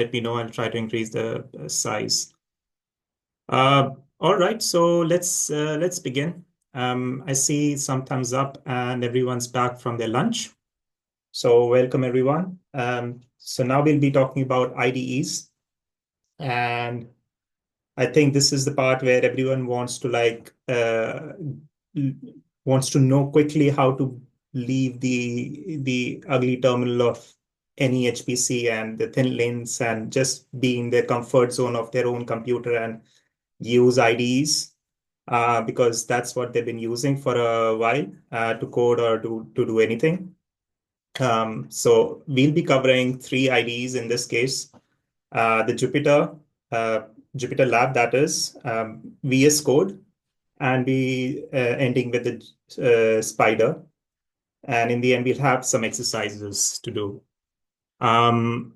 let me know. I'll try to increase the size. All right, so let's begin. I see some thumbs up and everyone's back from their lunch. So welcome everyone. So now we'll be talking about IDEs, and I think this is the part where everyone wants to wants to know quickly how to leave the ugly terminal of any HPC and the thin lanes and just be in their comfort zone of their own computer and use IDEs because that's what they've been using for a while to code or to do anything. So we'll be covering three IDEs in this case. The uh, Jupyter Lab, that is, VS Code, and be ending with the Spyder. And in the end, we'll have some exercises to do. Um,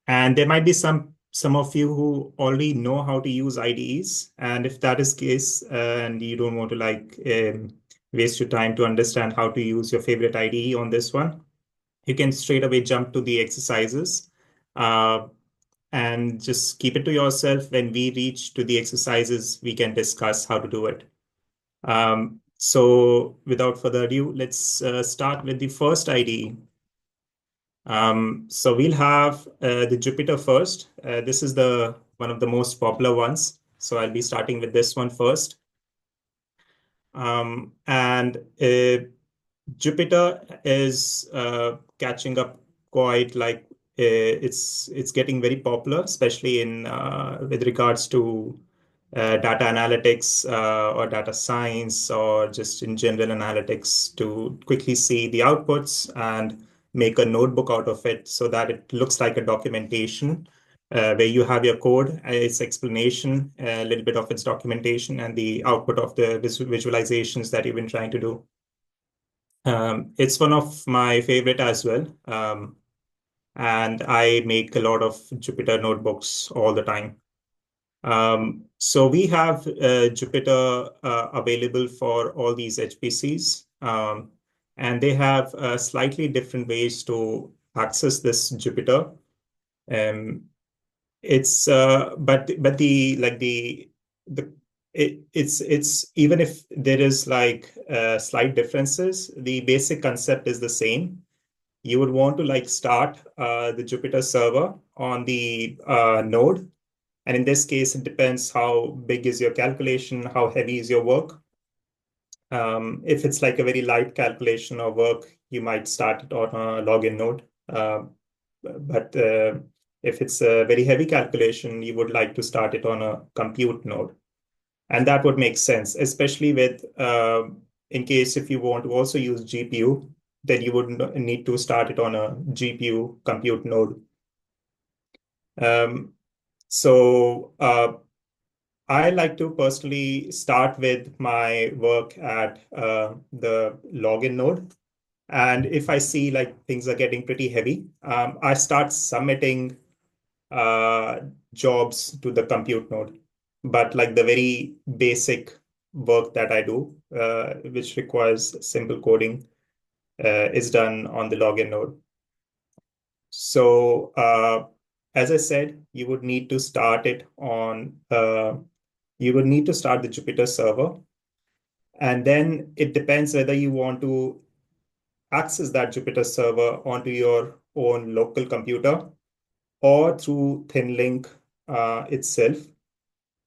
and there might be some of you who already know how to use IDEs. And if that is the case, and you don't want to waste your time to understand how to use your favorite IDE on this one, you can straight away jump to the exercises. And just keep it to yourself. When we reach to the exercises, we can discuss how to do it. So without further ado, let's start with the first IDE. So we'll have the Jupyter first. This is the one of the most popular ones. So I'll be starting with this one first. And Jupyter is catching up quite it's getting very popular, especially in with regards to data analytics or data science or just in general analytics to quickly see the outputs and make a notebook out of it so that it looks like a documentation where you have your code, its explanation, a little bit of its documentation, and the output of the visualizations that you've been trying to do. It's one of my favorite as well. And I make a lot of Jupyter notebooks all the time. So we have Jupyter available for all these HPCs, and they have slightly different ways to access this Jupyter. It's but it's even if there is slight differences, the basic concept is the same. You would want to start the Jupyter server on the node. And in this case, it depends how big is your calculation, how heavy is your work. If it's like a very light calculation or work, you might start it on a login node. But if it's a very heavy calculation, you would like to start it on a compute node. And that would make sense, especially with in case if you want to also use GPU, then you would need to start it on a GPU compute node. So I like to personally start with my work at the login node. And if I see things are getting pretty heavy, I start submitting jobs to the compute node. But like the very basic work that I do, which requires simple coding, is done on the login node. So as I said, you would need to start it on, you would need to start the Jupyter server. And then it depends whether you want to access that Jupyter server onto your own local computer or through ThinLink itself,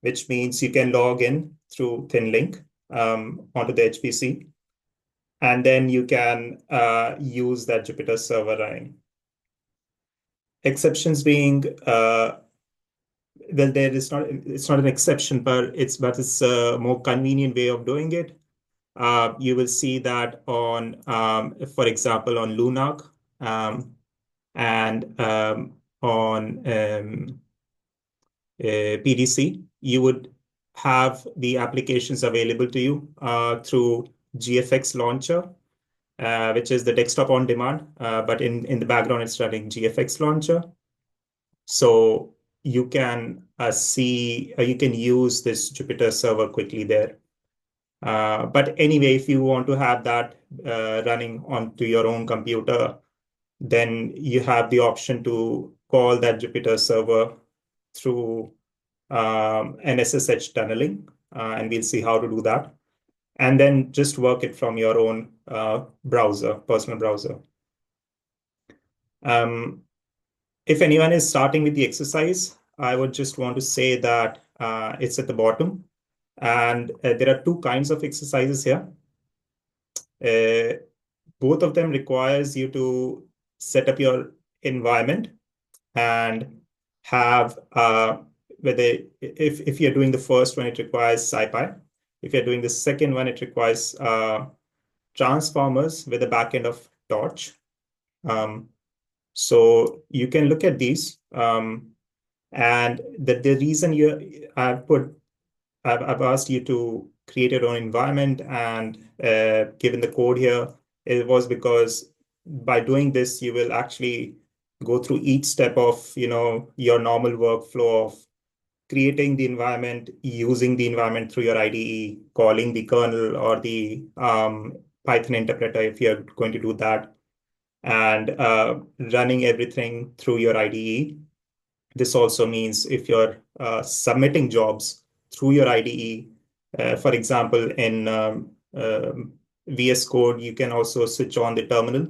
which means you can log in through ThinLink onto the HPC. And then you can use that Jupyter server running. Exceptions being, well, it's not an exception, but it's a more convenient way of doing it. You will see that on, for example, on LUNARC and on PDC, you would have the applications available to you through GFX Launcher, which is the desktop on demand, but in the background, it's running GFX Launcher. So you can you can use this Jupyter server quickly there. But anyway, if you want to have that running onto your own computer, then you have the option to call that Jupyter server through an SSH tunneling, and we'll see how to do that. And then just work it from your own browser, personal browser. If anyone is starting with the exercise, I would just want to say that it's at the bottom. And there are two kinds of exercises here. Both of them requires you to set up your environment and have whether if you're doing the first one, it requires SciPy. If you're doing the second one, it requires transformers with a backend of Torch. So you can look at these, and the reason I've asked you to create your own environment and given the code here, it was because by doing this, you will actually go through each step of your normal workflow of creating the environment, using the environment through your IDE, calling the kernel or the Python interpreter if you're going to do that, and running everything through your IDE. This also means if you're submitting jobs through your IDE, for example, in VS Code, you can also switch on the terminal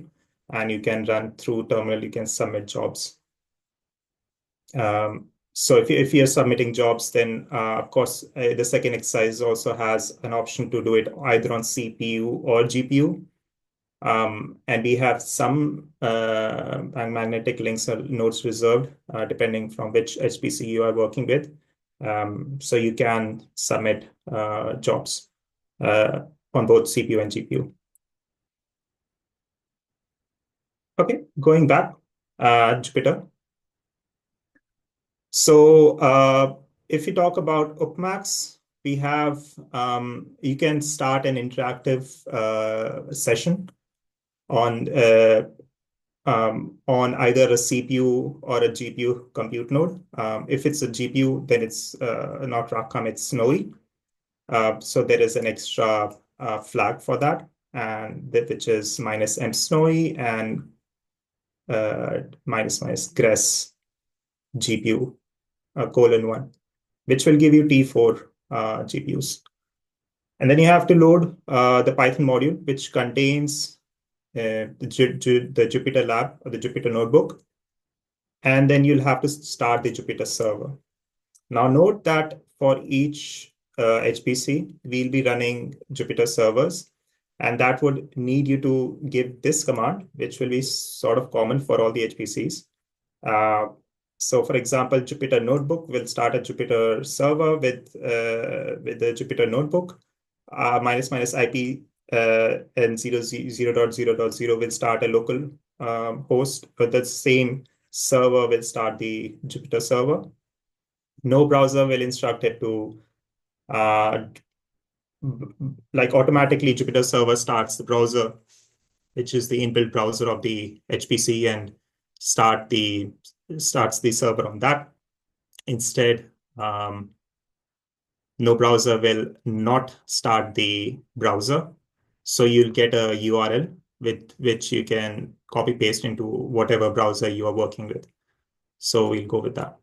and you can run through terminal, you can submit jobs. So if you're submitting jobs, then of course, the second exercise also has an option to do it either on CPU or GPU. And we have some magnetic links or nodes reserved, depending from which HPC you are working with. So you can submit jobs on both CPU and GPU. Okay, going back, Jupyter. So if you talk about UPPMAX, we have, you can start an interactive session on either a CPU or a GPU compute node. If it's a GPU, then it's not Rakam, it's Snowy. So there is an extra flag for that, and which is -m Snowy and --gress GPU :1, which will give you T4 GPUs. And then you have to load the Python module, which contains the Jupyter lab or the Jupyter notebook. And then you'll have to start the Jupyter server. Now note that for each HPC, we'll be running Jupyter servers, and that would need you to give this command, which will be sort of common for all the HPCs. So for example, Jupyter notebook will start a Jupyter server with the Jupyter notebook, --IP and 0.0.0.0 will start a local host, but the same server will start the Jupyter server. No browser will instruct it to like automatically Jupyter server starts the browser, which is the inbuilt browser of the HPC, and starts the server on that. Instead, no browser will not start the browser. So you'll get a URL with which you can copy paste into whatever browser you are working with. So we'll go with that.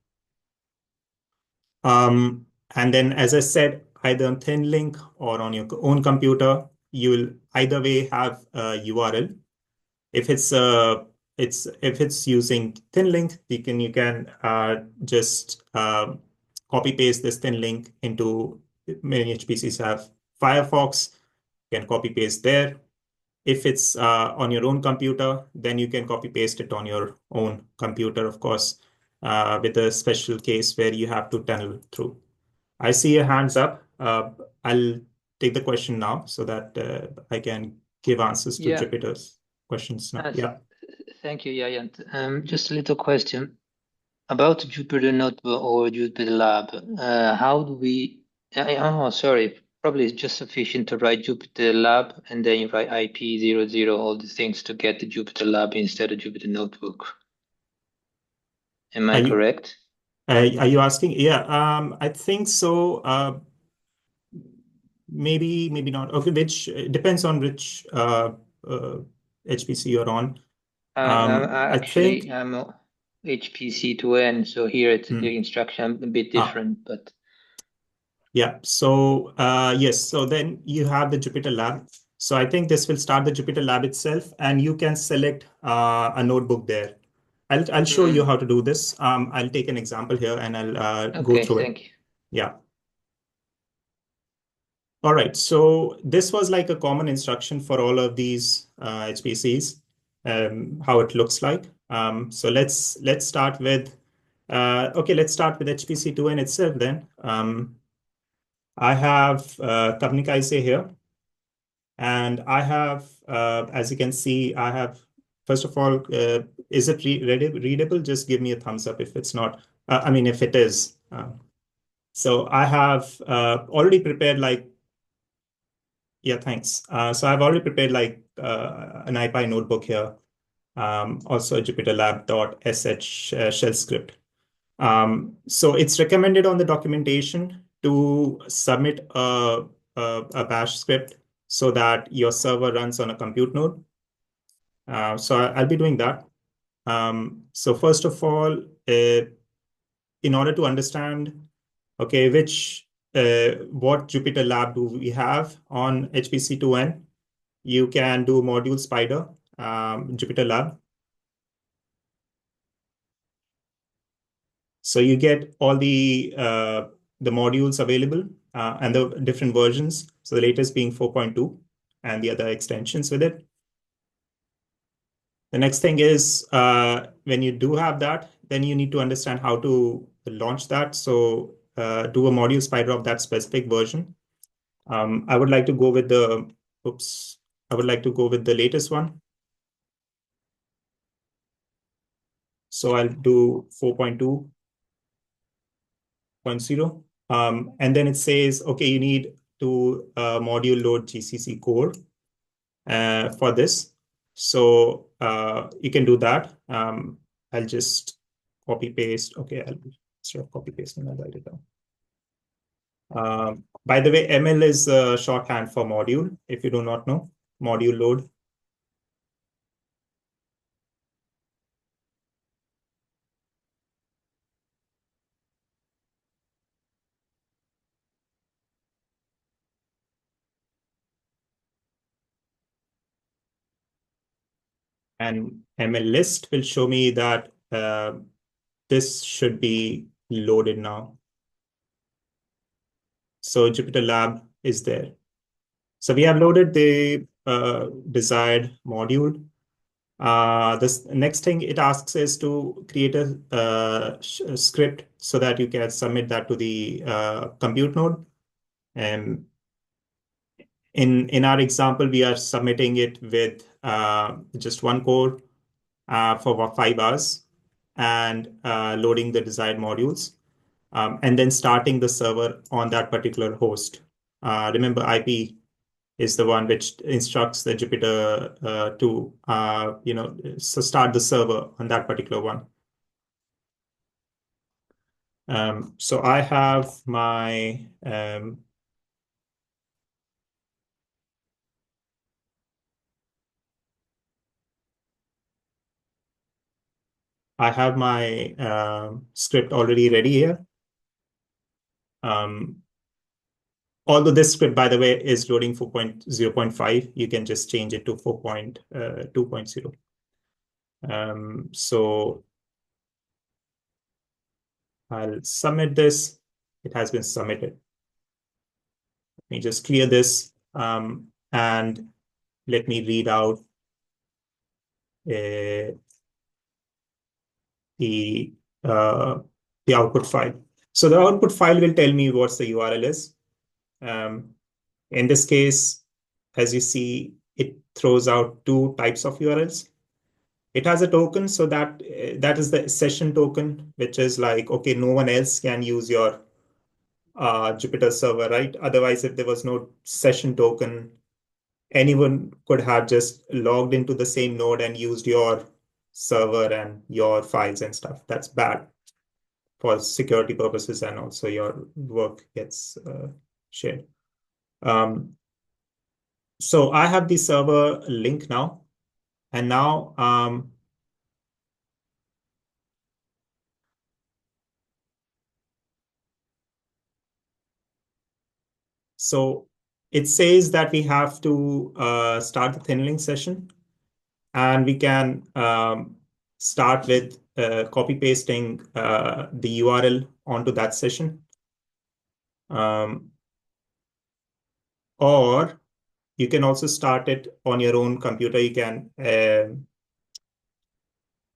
And then, as I said, either on ThinLink or on your own computer, you will either way have a URL. If it's using ThinLink, you can just copy paste this ThinLink into many HPCs have Firefox. You can copy paste there. If it's on your own computer, then you can copy paste it on your own computer, of course, with a special case where you have to tunnel through. I see your hands up. I'll take the question now so that I can give answers to Jupyter's questions now. Yeah. Thank you, Jayant. Just a little question about Jupyter Notebook or Jupyter Lab. How do we? Oh, sorry. Probably it's just sufficient to write Jupyter Lab and then you write IP00, all the things to get the Jupyter Lab instead of Jupyter Notebook. Am I correct? Are you asking? Yeah, I think so. Maybe not. Okay, which depends on which HPC you're on. I'm HPC to N. So here it's the instruction a bit different, but yeah. So yes, so then you have the Jupyter Lab. So I think this will start the Jupyter Lab itself, and you can select a notebook there. I'll show you how to do this. I'll take an example here and I'll go okay, through it. thank you. Yeah. All right. So this was like a common instruction for all of these HPCs, how it looks like. So let's start with okay. Let's start with HPC2N itself then. I have Kavnika here, and I have, as you can see, I have, first of all, is it readable? Just give me a thumbs up if it's not. I mean, if it is. So I have already prepared like, yeah, thanks. So I've already prepared like an IPy notebook here, also a jupyterlab.sh shell script. So it's recommended on the documentation to submit a bash script so that your server runs on a compute node. So I'll be doing that. So first of all, in order to understand, okay, what Jupyter Lab do we have on HPC2N, you can do module Spyder, Jupyter Lab. So you get all the modules available and the different versions. So the latest being 4.2 and the other extensions with it. The next thing is when you do have that, then you need to understand how to launch that. So do a module Spyder of that specific version. I would like to go with I would like to go with the latest one. So I'll do 4.2.0. And then it says, okay, you need to module load GCC core for this. So you can do that. I'll just copy paste. Okay, instead of copy pasting, I'll write it down. By the way, ML is shorthand for module, if you do not know, module load. And ML list will show me that this should be loaded now. So Jupyter Lab is there. So we have loaded the desired module. This next thing it asks is to create a script so that you can submit that to the compute node. And in our example, we are submitting it with just one core for 5 hours and loading the desired modules. And then starting the server on that particular host. Remember, IP is the one which instructs the Jupyter to so start the server on that particular one. So I have my script already ready here. Although this script, by the way, is loading 4.0.5, you can just change it to 4.2.0. So I'll submit this. It has been submitted. Let me just clear this and let me read out the output file. So the output file will tell me what the URL is. In this case, as you see, it throws out 2 types of URLs. It has a token, so that is the session token, which is like, okay, no one else can use your Jupyter server, right? Otherwise, if there was no session token, anyone could have just logged into the same node and used your server and your files and stuff. That's bad for security purposes, and also your work gets shared. So I have the server link now, and now So it says that we have to start the thin session, and we can start with copy pasting the URL onto that session. Or you can also start it on your own computer. You can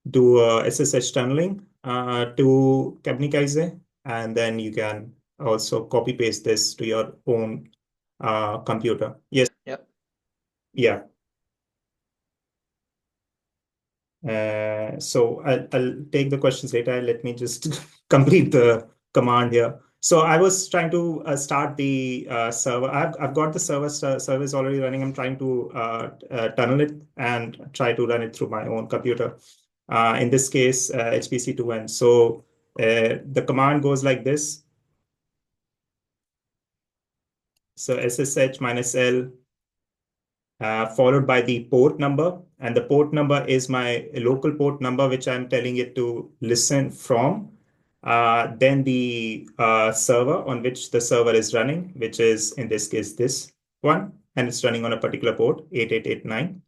do SSH tunneling to Kebnekaise, and then you can also copy paste this to your own computer. Yes. Yeah. Yeah. So I'll take the questions later. Let me just complete the command here. So I was trying to start the server. I've got the service already running. I'm trying to tunnel it and try to run it through my own computer. In this case, HPC2N. So the command goes like this. So SSH -L followed by the port number. And the port number is my local port number, which I'm telling it to listen from. Then the server on which the server is running, which is in this case this one, and it's running on a particular port 8889.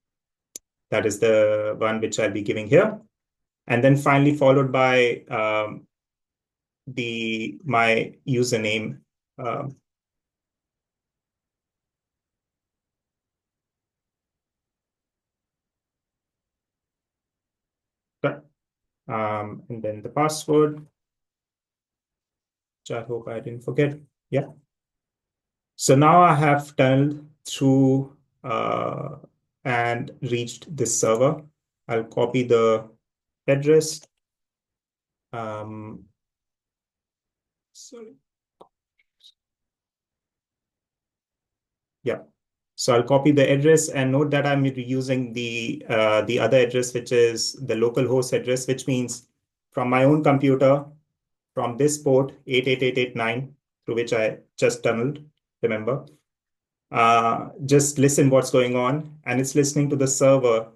That is the one which I'll be giving here. And then finally followed by my username. Um, and then the password, which I hope I didn't forget. Yeah. So now I have tunneled through and reached this server. I'll copy the address. Sorry. Yeah. So I'll copy the address and note that I'm using the other address, which is the local host address, which means from my own computer, from this port 88889, through which I just tunneled, remember. Just listen what's going on, and it's listening to the server,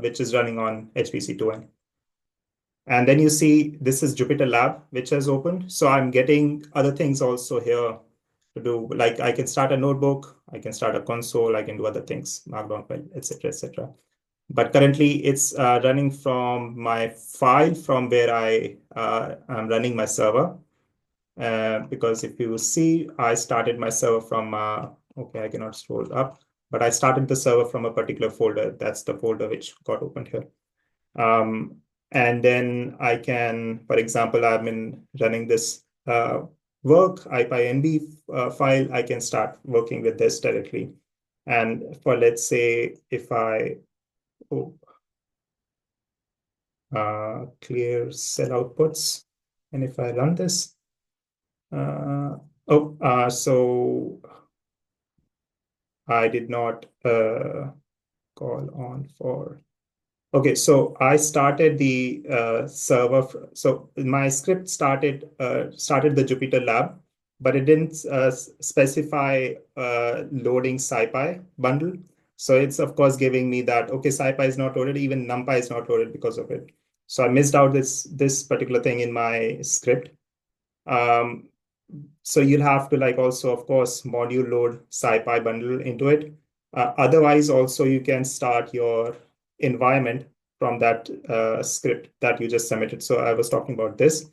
which is running on HPC2N. And then you see this is Jupyter Lab, which has opened. So I'm getting other things also here to do. Like I can start a notebook, I can start a console, I can do other things, Markdown file, etc., etc. But currently it's running from my file from where I'm running my server. Because if you see, I started my server from, okay, I cannot scroll up, but I started the server from a particular folder. That's the folder which got opened here. And then I can, for example, I'm in running this work IPyNB file. I can start working with this directly. And for, let's say, if I clear cell outputs, and if I run this, so I did not call on for. Okay, so I started the server. So my script started the Jupyter Lab, but it didn't specify loading SciPy bundle. So it's of course giving me that okay, SciPy is not loaded, even NumPy is not loaded because of it. So I missed out this particular thing in my script. So you'll have to like also, of course, module load SciPy bundle into it. Otherwise, also you can start your environment from that script that you just submitted. So I was talking about this.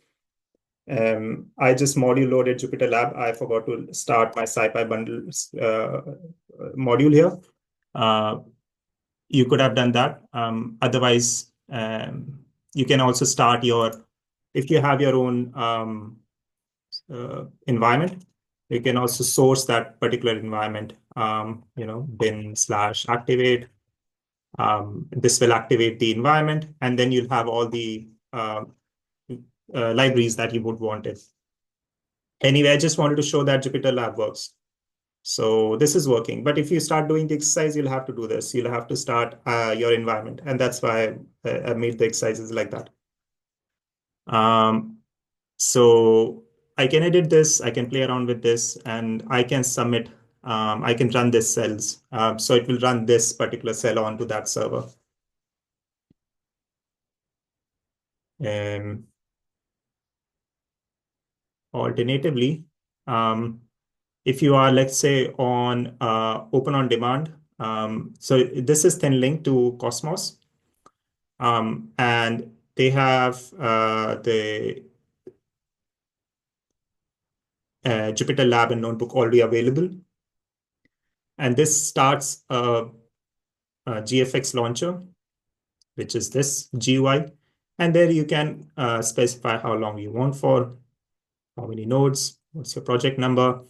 I just module loaded Jupyter Lab. I forgot to start my SciPy bundle module here. You could have done that. Otherwise, you can also start if you have your own environment, you can also source that particular environment, bin/activate. This will activate the environment, and then you'll have all the libraries that you would want it. Anyway, I just wanted to show that Jupyter Lab works. So this is working. But if you start doing the exercise, you'll have to do this. You'll have to start your environment. And that's why I made the exercises like that. So I can edit this, I can play around with this, and I can submit, I can run this cells. So it will run this particular cell onto that server. Alternatively, If you are, let's say, on open on demand, so this is then linked to Cosmos, and they have the Jupyter Lab and Notebook already available. And this starts a GFX launcher, which is this GUI. And there you can specify how long you want for, how many nodes, what's your project number,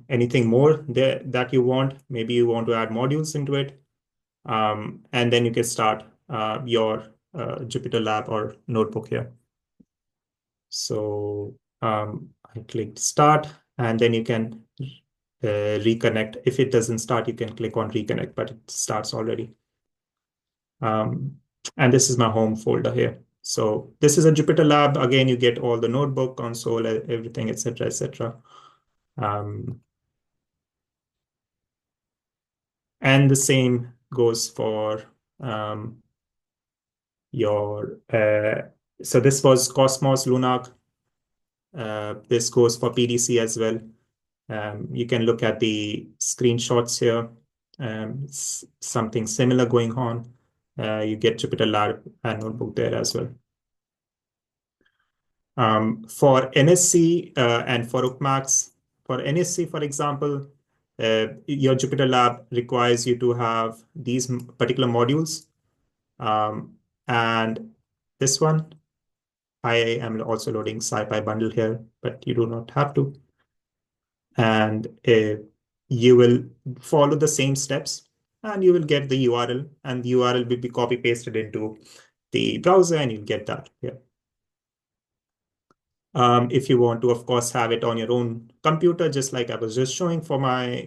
anything more there that you want. Maybe you want to add modules into it. And then you can start your Jupyter Lab or notebook here. So I clicked start, and then you can reconnect. If it doesn't start, you can click on reconnect, but it starts already. And this is my home folder here. So this is a Jupyter Lab. Again, you get all the notebook, console, everything, etc., etc. And the same goes for your, so this was Cosmos, LUNARC. This goes for PDC as well. You can look at the screenshots here. Something similar going on. You get Jupyter Lab and Notebook there as well. For NSC and for UPPMAX, for NSC, for example, your Jupyter Lab requires you to have these particular modules. And this one, I am also loading SciPy bundle here, but you do not have to. And you will follow the same steps, and you will get the URL, and the URL will be copy pasted into the browser, and you'll get that here. If you want to, of course, have it on your own computer, just like I was just showing for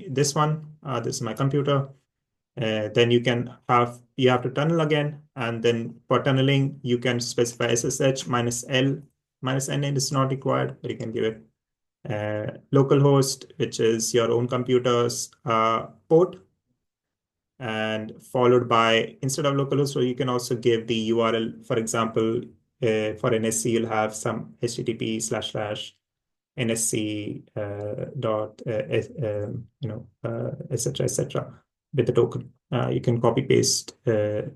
this one, this is my computer. Then you have to tunnel again, and then for tunneling, you can specify SSH -L -N is not required, but you can give it localhost, which is your own computer's port, and followed by, instead of localhost, so you can also give the URL. For example, for NSC, you'll have some http://nsc dot etc., etc. with the token. You can copy paste the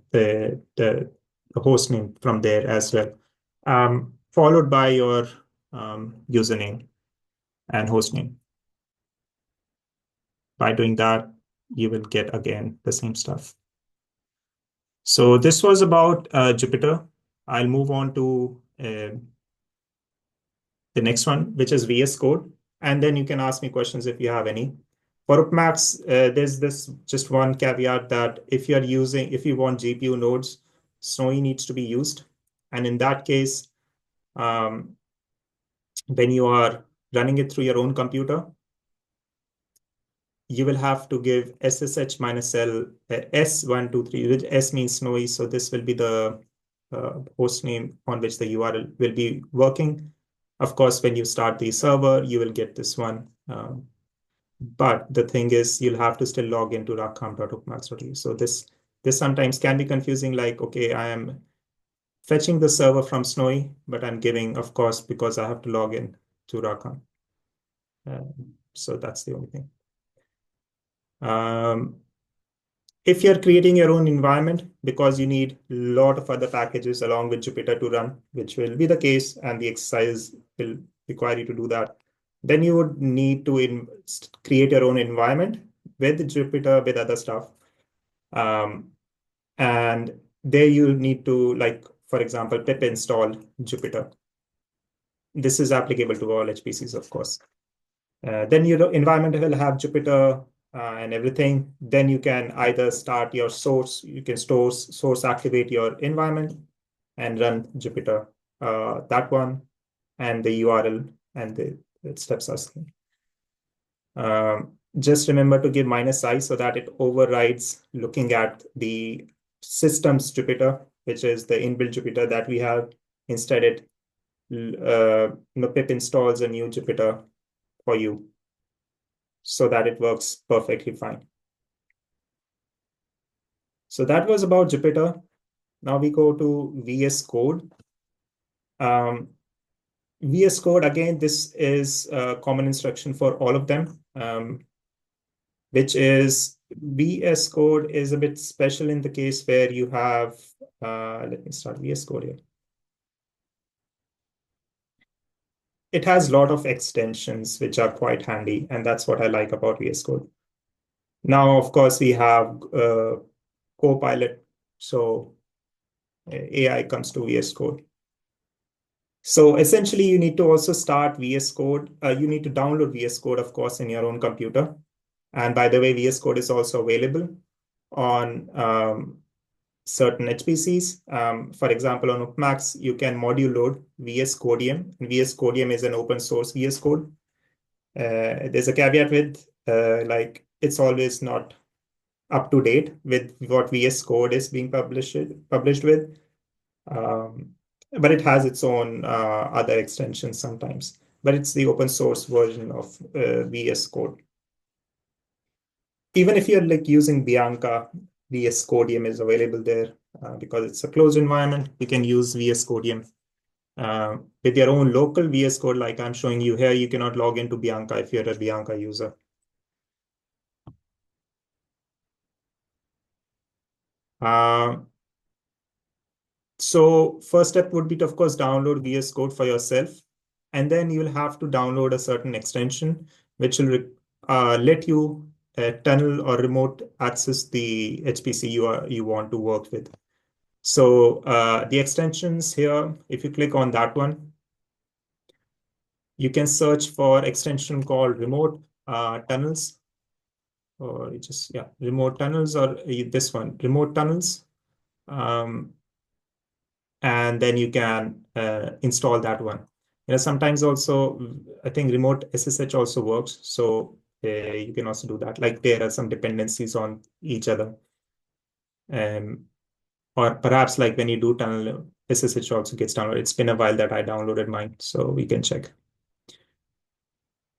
host name from there as well, followed by your username and host name. By doing that, you will get again the same stuff. So this was about Jupyter. I'll move on to the next one, which is VScode. And then you can ask me questions if you have any. For UPPMAX, there's this just one caveat that if you want GPU nodes, Snowy needs to be used. And in that case, when you are running it through your own computer, you will have to give SSH -L S123, which S means Snowy. So this will be the host name on which the URL will be working. Of course, when you start the server, you will get this one. But the thing is, you'll have to still log into rakam.uppmax.eu. So this sometimes can be confusing, like, okay, I am fetching the server from Snowy, but I'm giving, of course, because I have to log in to Rakam. So that's the only thing. If you're creating your own environment, because you need a lot of other packages along with Jupyter to run, which will be the case, and the exercise will require you to do that, then you would need to create your own environment with Jupyter, with other stuff. And there you need to, like, for example, pip install Jupyter. This is applicable to all HPCs, of course. Then your environment will have Jupyter and everything. Then you can either start your source, you can source activate your environment and run Jupyter, that one, and the URL and the steps are same. Just remember to give -I so that it overrides looking at the system's Jupyter, which is the inbuilt Jupyter that we have. Instead, it pip installs a new Jupyter for you so that it works perfectly fine. So that was about Jupyter. Now we go to VS Code. VS Code, again, this is a common instruction for all of them, which is VS Code is a bit special in the case where you have, let me start VS Code here. It has a lot of extensions which are quite handy, and that's what I like about VS Code. Now, of course, we have Copilot, so AI comes to VS Code. So essentially, you need to also start VS Code. You need to download VS Code, of course, in your own computer. And by the way, VS Code is also available on certain HPCs. For example, on UPPMAX, you can module load VScodium. And VScodium is an open source VS Code. There's a caveat with like it's always not up to date with what VS Code is being published with. But it has its own other extensions sometimes. But it's the open source version of VS Code. Even if you're like using Bianca, VScodium is available there because it's a closed environment. You can use VScodium. With your own local VS Code, like I'm showing you here, you cannot log into Bianca if you're a Bianca user. So first step would be to, of course, download VS Code for yourself. And then you'll have to download a certain extension, which will let you tunnel or remote access the HPC you want to work with. So the extensions here, if you click on that one, you can search for extension called remote tunnels, or just, yeah, remote tunnels, or this one, remote tunnels. And then you can install that one. Sometimes also, I think remote SSH also works. So you can also do that. Like there are some dependencies on each other. Or perhaps like when you do tunnel, SSH also gets downloaded. It's been a while that I downloaded mine, so we can check.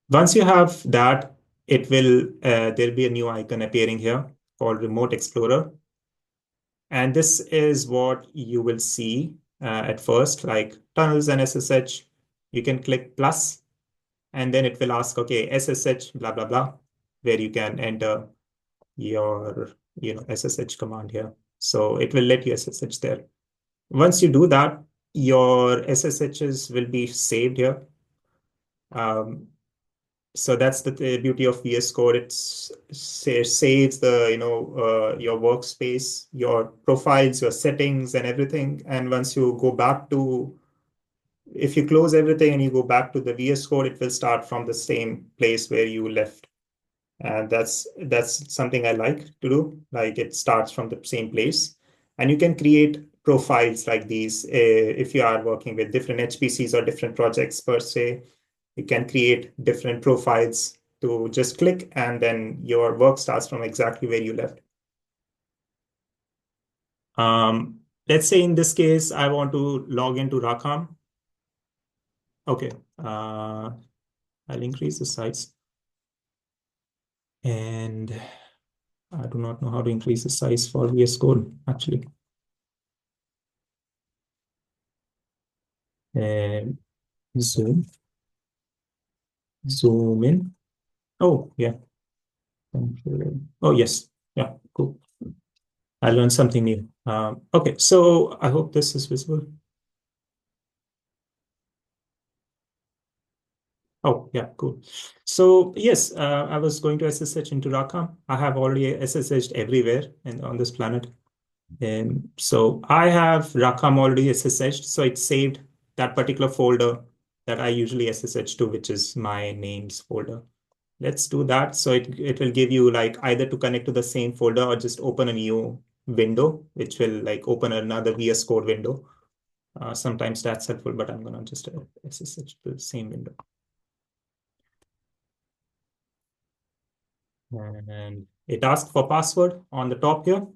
Once you have that, it will there'll be a new icon appearing here called Remote Explorer. And this is what you will see at first, like tunnels and SSH. You can click plus, and then it will ask, okay, SSH, blah, blah, blah, where you can enter your SSH command here. So it will let you SSH there. Once you do that, your SSHs will be saved here. So that's the beauty of VS Code. It saves the your workspace, your profiles, your settings, and everything. And once you go back to, if you close everything and you go back to the VS Code, it will start from the same place where you left. And that's something I like to do. Like it starts from the same place, and you can create profiles like these if you are working with different HPCs or different projects per se. You can create different profiles to just click, and then your work starts from exactly where you left. Let's say in this case, I want to log into Rakam. Okay, I'll increase the size. And I do not know how to increase the size for VS Code, actually. And zoom in. Oh, yeah. Oh, yes. Yeah, cool. I learned something new. Okay, so I hope this is visible. Oh, yeah, cool. So yes, I was going to SSH into Rakam. I have already SSH'd everywhere on this planet. And so I have Rakam already SSH'd, so it saved that particular folder that I usually SSH to, which is my names folder. Let's do that. So it will give you like either to connect to the same folder or just open a new window, which will like open another VS Code window. Sometimes that's helpful, but I'm gonna just SSH to the same window. And it asks for password on the top here.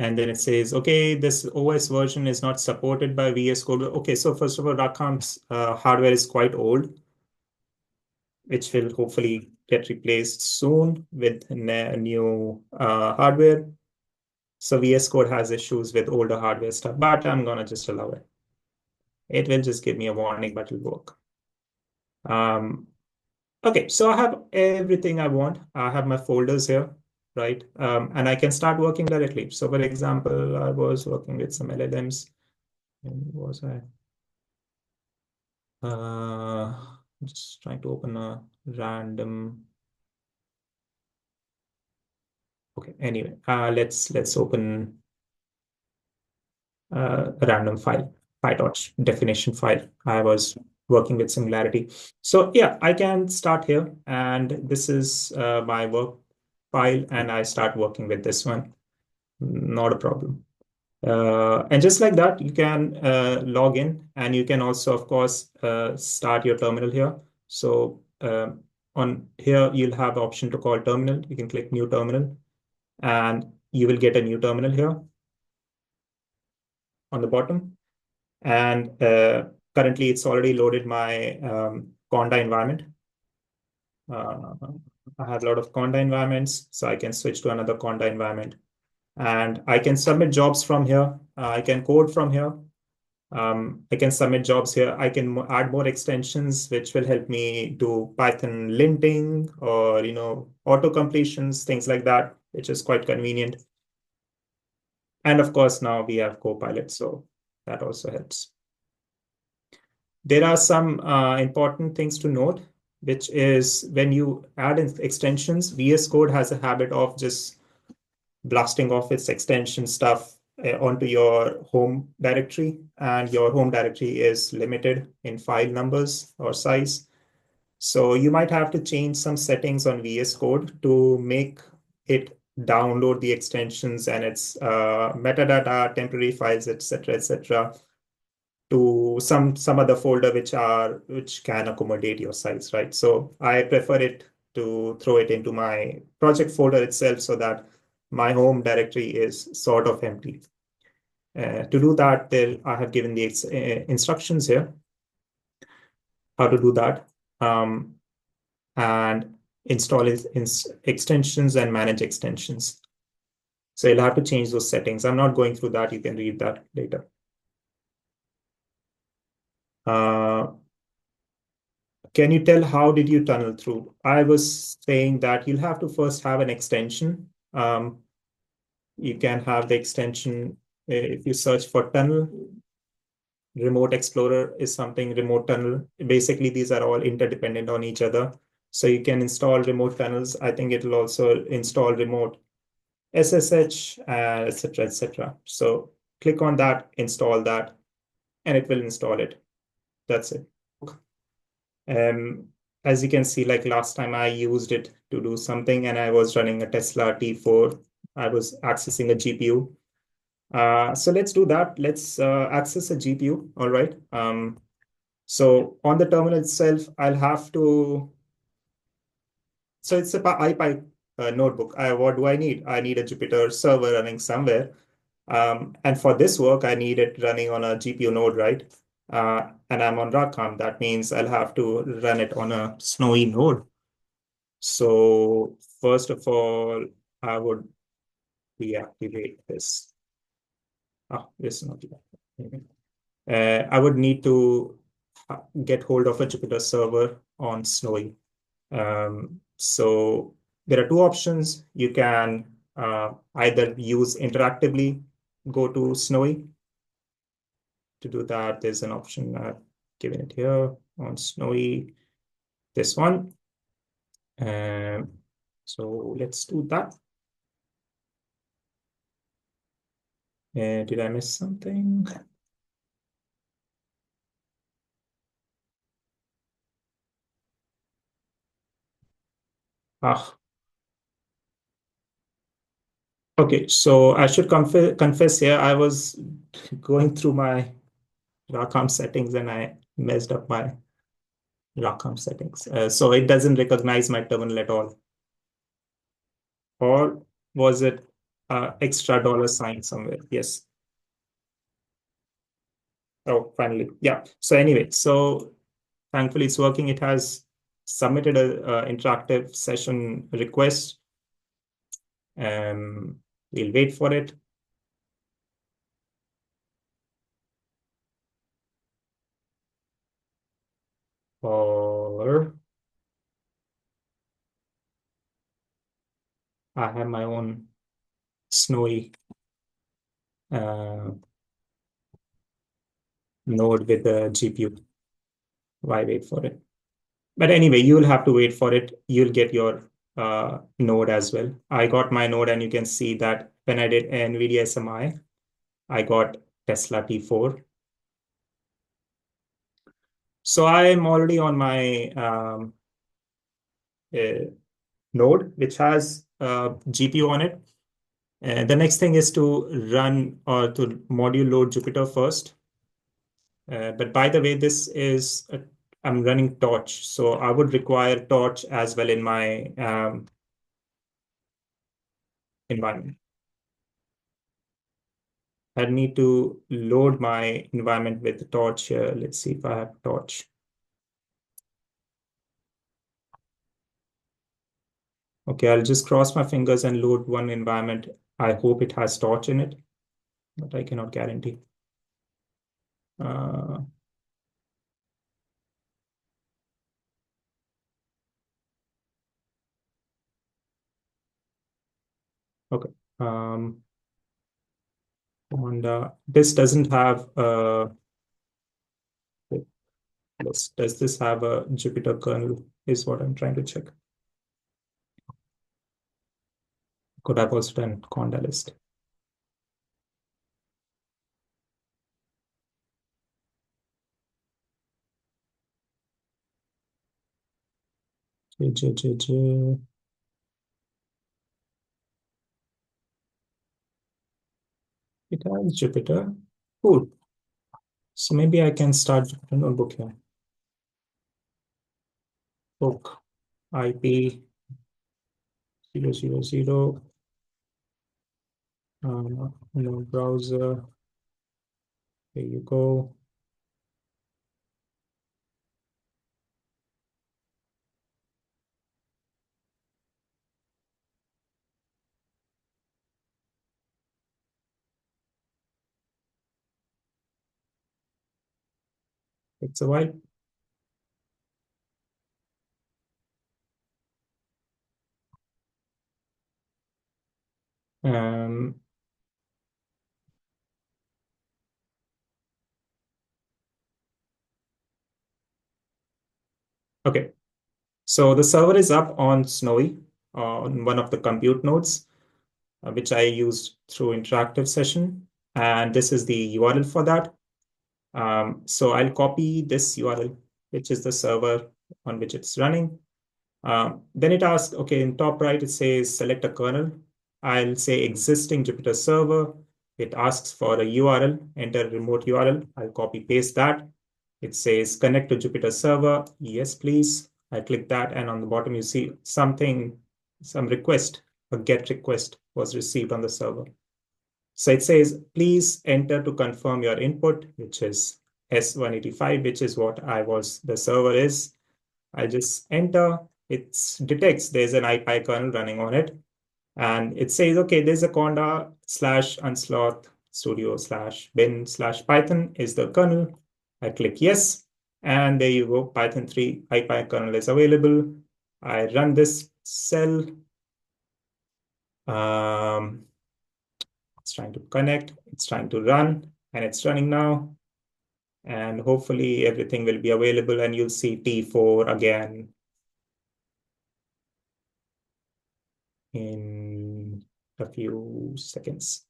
And then it says, okay, this OS version is not supported by VS Code. Okay, so first of all, Rakam's hardware is quite old, which will hopefully get replaced soon with new hardware. So VS Code has issues with older hardware stuff, but I'm gonna just allow it. It will just give me a warning, but it'll work. Okay, so I have everything I want. I have my folders here, right? And I can start working directly. So for example, I was working with some LLMs. And was I? Just trying to open a random. Okay, anyway, let's open a random file, PyTorch definition file. I was working with Singularity. So yeah, I can start here, and this is my work file, and I start working with this one. Not a problem. And just like that, you can log in, and you can also, of course, start your terminal here. So on here, you'll have the option to call terminal. You can click new terminal, and you will get a new terminal here on the bottom. And currently, it's already loaded my Conda environment. I have a lot of Conda environments, so I can switch to another Conda environment. And I can submit jobs from here. I can code from here. I can submit jobs here. I can add more extensions, which will help me do Python linting or, auto completions, things like that, which is quite convenient. And of course, now we have Copilot, so that also helps. There are some important things to note, which is when you add in extensions, VS Code has a habit of just blasting off its extension stuff onto your home directory, and your home directory is limited in file numbers or size. So you might have to change some settings on VS Code to make it download the extensions and its metadata, temporary files, etc., to some other folder which can accommodate your size, right? So I prefer it to throw it into my project folder itself so that my home directory is sort of empty. To do that, I have given the instructions here, how to do that, and install extensions and manage extensions. So you'll have to change those settings. I'm not going through that. You can read that later. Can you tell how did you tunnel through? I was saying that you'll have to first have an extension. You can have the extension if you search for tunnel. Remote Explorer is something, remote tunnel. Basically, these are all interdependent on each other. So you can install remote tunnels. I think it'll also install remote SSH, etc., etc. So click on that, install that, and it will install it. That's it. As you can see, like last time I used it to do something and I was running a Tesla T4. I was accessing a GPU. So let's do that. Let's access a GPU. All right. So on the terminal itself, I'll have to. So it's a IPy notebook. What do I need? I need a Jupyter server running somewhere. And for this work, I need it running on a GPU node, right? And I'm on Rakam. That means I'll have to run it on a Snowy node. So first of all, I would deactivate this. This is not deactivated. I would need to get hold of a Jupyter server on Snowy. So there are two options. You can either use interactively, go to Snowy. To do that, there's an option I've given it here on Snowy, this one. So let's do that. Did I miss something? Okay, so I should confess here, I was going through my Rakam settings and I messed up my Rakam settings. So it doesn't recognize my terminal at all. Or was it extra $sign somewhere? Yes. Oh, finally. Yeah. So anyway, so thankfully it's working. It has submitted a interactive session request. We'll wait for it. or I have my own snowy node with the GPU. Why wait for it? But anyway, you'll have to wait for it. You'll get your node as well. I got my node, and you can see that when I did NVIDIA SMI, I got Tesla T4. So I'm already on my uh, node, which has GPU on it. The next thing is to run or to module load Jupyter first. But by the way, I'm running Torch, so I would require Torch as well in my environment. I need to load my environment with Torch here. Let's see if I have Torch. Okay, I'll just cross my fingers and load one environment. I hope it has Torch in it, but I cannot guarantee. Uh, okay. And this doesn't have does this have a Jupyter kernel is what I'm trying to check. Could have also done conda list. J. It has Jupyter. Cool. So maybe I can start Jupyter notebook here. Book IP 000. No browser. There you go. It's a while. Um, okay. So the server is up on Snowy on one of the compute nodes, which I used through interactive session. And this is the URL for that. So I'll copy this URL, which is the server on which it's running. Then it asks, okay, in top right, it says select a kernel. I'll say existing Jupyter server. It asks for a URL, enter remote URL. I'll copy paste that. It says connect to Jupyter server. Yes, please. I click that, and on the bottom, you see some request, a GET request was received on the server. So it says, please enter to confirm your input, which is S185, which is what the server is. I just enter, it detects there's an IPy kernel running on it. And it says, okay, there's a conda /unsloth studio /bin/python is the kernel. I click yes. And there you go, Python 3 IPy kernel is available. I run this cell. It's trying to connect, it's trying to run, and it's running now. And hopefully everything will be available, and you'll see T4 again in a few seconds.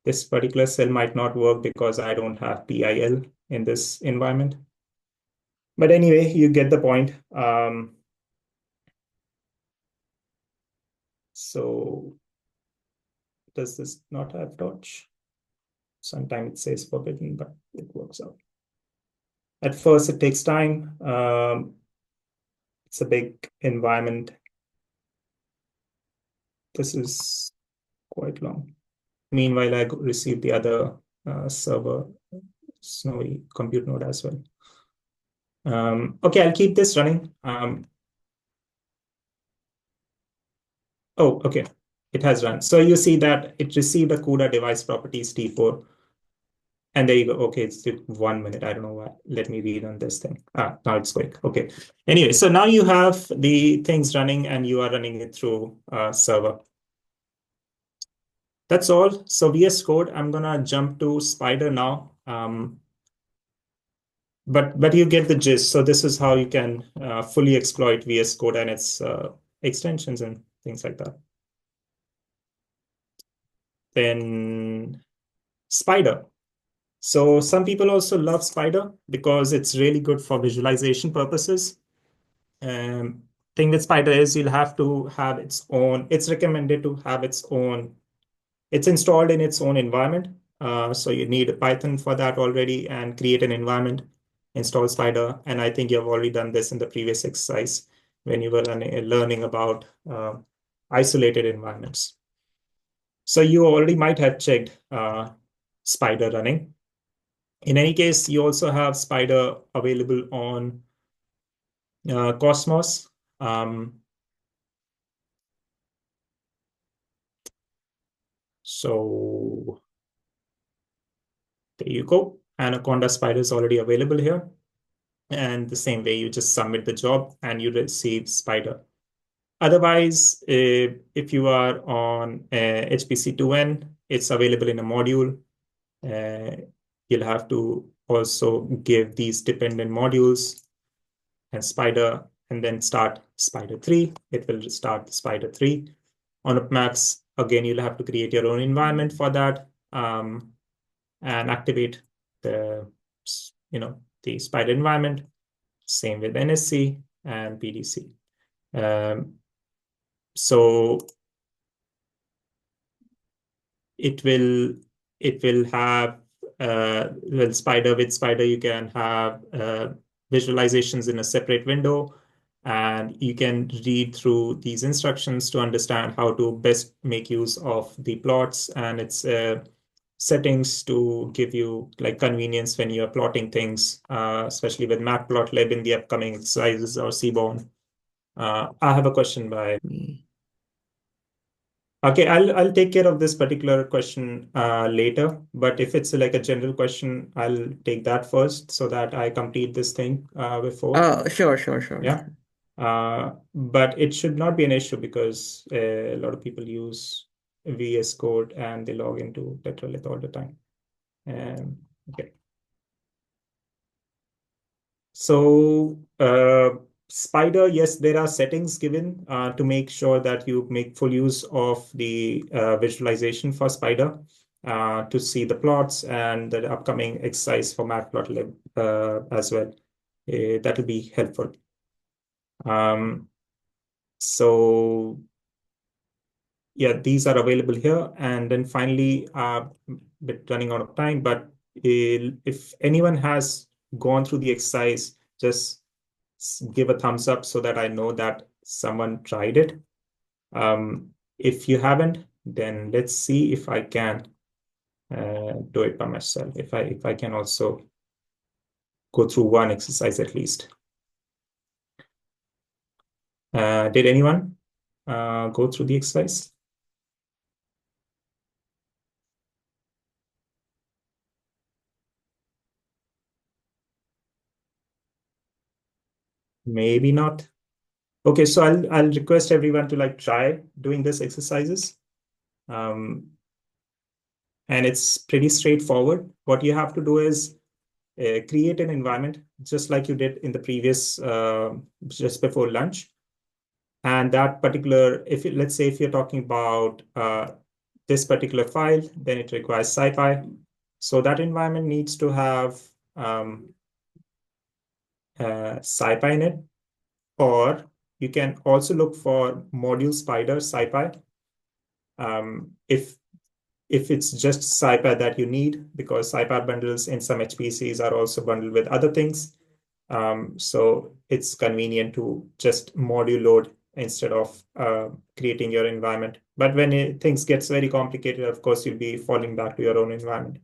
This particular cell might not work because I don't have PIL in this environment. But anyway, you get the point. So does this not have Torch? Sometimes it says forbidden, but it works out. At first, it takes time. It's a big environment. This is quite long. Meanwhile, I received the other server Snowy compute node as well. Okay, I'll keep this running. Oh, okay. It has run. So you see that it received a CUDA device properties T4. And there you go. Okay, it's took 1 minute. I don't know why. Let me read on this thing. Now it's quick. Okay. Anyway, so now you have the things running and you are running it through server. That's all. So VS Code, I'm gonna jump to Spyder now. But you get the gist. So this is how you can fully exploit VS Code and its extensions and things like that. Then Spyder. So some people also love Spyder because it's really good for visualization purposes. Thing with Spyder is you'll have to have its own, it's recommended to have its own, it's installed in its own environment. So you need Python for that already and create an environment, install Spyder. And I think you've already done this in the previous exercise when you were learning about isolated environments. So you already might have checked Spyder running. In any case, you also have Spyder available on Cosmos. So there you go. Anaconda Spyder is already available here. And the same way, you just submit the job and you receive Spyder. Otherwise, if you are on HPC2N, it's available in a module. You'll have to also give these dependent modules and Spyder, and then start Spyder 3. It will start Spyder 3. On UPPMAX, again, you'll have to create your own environment for that and activate the, the Spyder environment. Same with NSC and PDC. So it will have well, Spyder, with Spyder you can have visualizations in a separate window, and you can read through these instructions to understand how to best make use of the plots and its settings to give you like convenience when you're plotting things, especially with matplotlib in the upcoming exercises or Seaborn. I have a question by me. Okay, I'll take care of this particular question later, but if it's like a general question, I'll take that first so that I complete this thing before. Oh, sure. Yeah. But it should not be an issue because a lot of people use VS Code and they log into Tetralith all the time. Okay. So Spyder, yes, there are settings given to make sure that you make full use of the visualization for Spyder to see the plots and the upcoming exercise for matplotlib as well. That will be helpful. So yeah, these are available here. And then finally, bit running out of time, but if anyone has gone through the exercise, just give a thumbs up so that I know that someone tried it. If you haven't, then let's see if I can do it by myself. If I can also go through one exercise at least. Did anyone go through the exercise? Maybe not. Okay, so I'll request everyone to like try doing this exercises. And it's pretty straightforward. What you have to do is create an environment just like you did in the previous just before lunch. And that particular, let's say if you're talking about this particular file, then it requires SciPy. So that environment needs to have SciPy in it, or you can also look for module Spyder SciPy. If it's just SciPy that you need, because SciPy bundles in some HPCs are also bundled with other things. So it's convenient to just module load instead of creating your environment. But when things gets very complicated, of course, you'll be falling back to your own environment.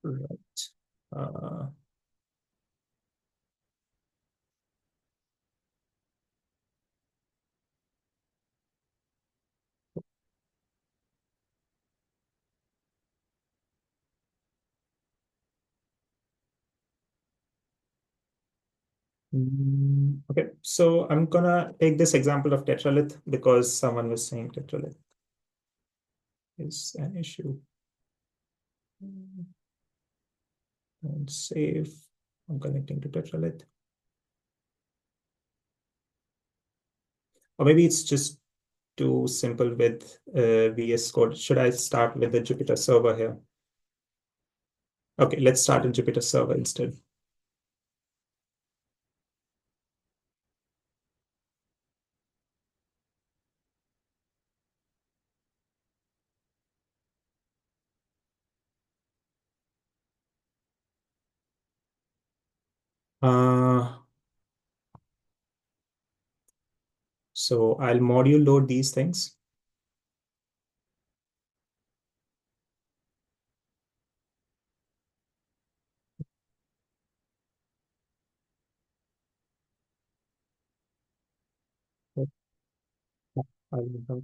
Right. Uh, Okay, so I'm gonna take this example of tetralith because someone was saying tetralith is an issue. And save. I'm connecting to tetralith. Or maybe it's just too simple with VS Code. Should I start with the Jupyter server here? Okay, let's start in Jupyter server instead. Uh, so I'll module load these things. I'll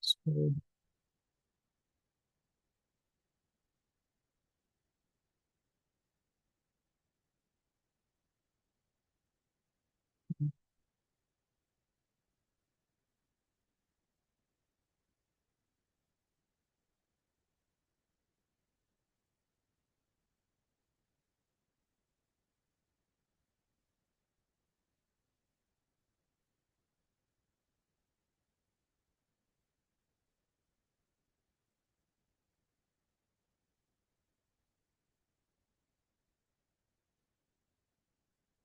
so,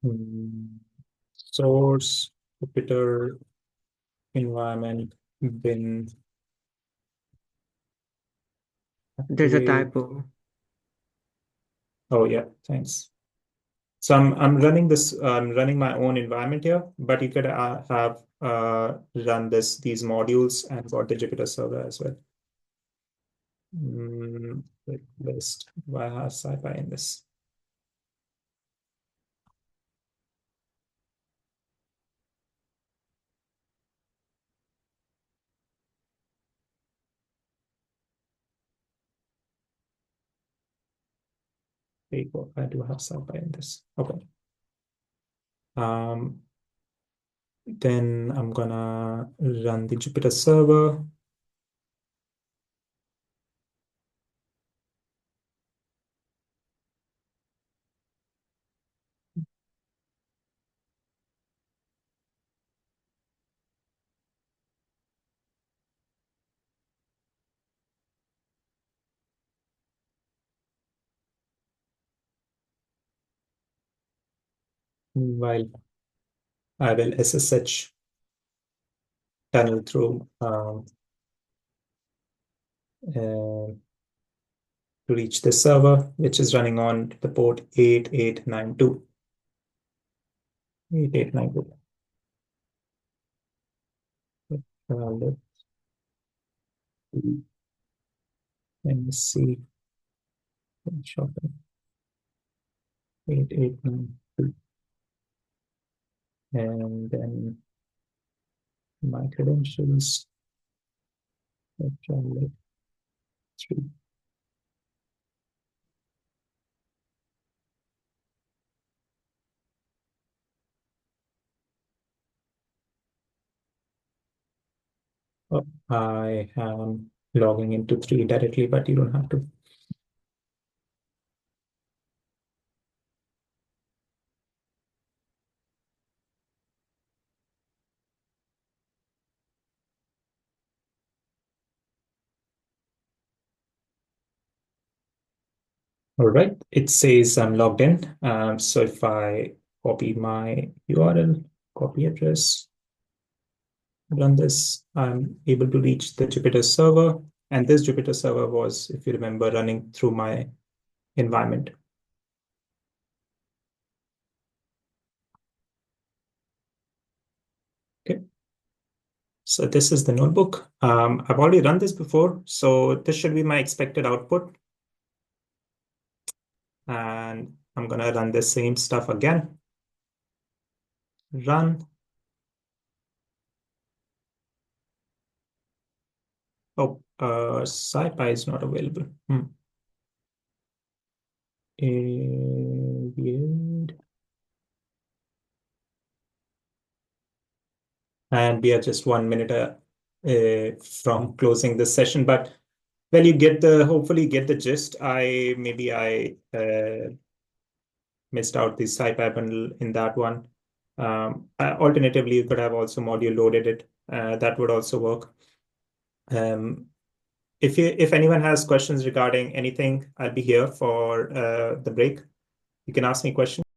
hmm, source, Jupyter environment, bin, There's a activate. typo. Oh yeah, thanks. So I'm running this. I'm running my own environment here, but you could have run these modules and got the Jupyter server as well. List. Why have SciPy in this? There you go. I do have SciPy in this. Okay. Um, then I'm gonna run the Jupyter server. While I will SSH tunnel through to reach the server, which is running on the port 8892. 8892. Let's see. Let see. Shopping 8892. And then my credentials. Let's try like 3. Oh, I am logging into 3 directly, but you don't have to. All right, it says I'm logged in. So if I copy my URL, copy address, run this, I'm able to reach the Jupyter server. And this Jupyter server was, if you remember, running through my environment. Okay. So this is the notebook. I've already run this before, so this should be my expected output. And I'm gonna run the same stuff again. run. Oh, SciPy is not available. Weird. And we are just 1 minute from closing the session, but well, you hopefully get the gist. Maybe I missed out the SciPy bundle in that one. Alternatively, you could have also module loaded it. That would also work. If anyone has questions regarding anything, I'll be here for the break. You can ask me questions.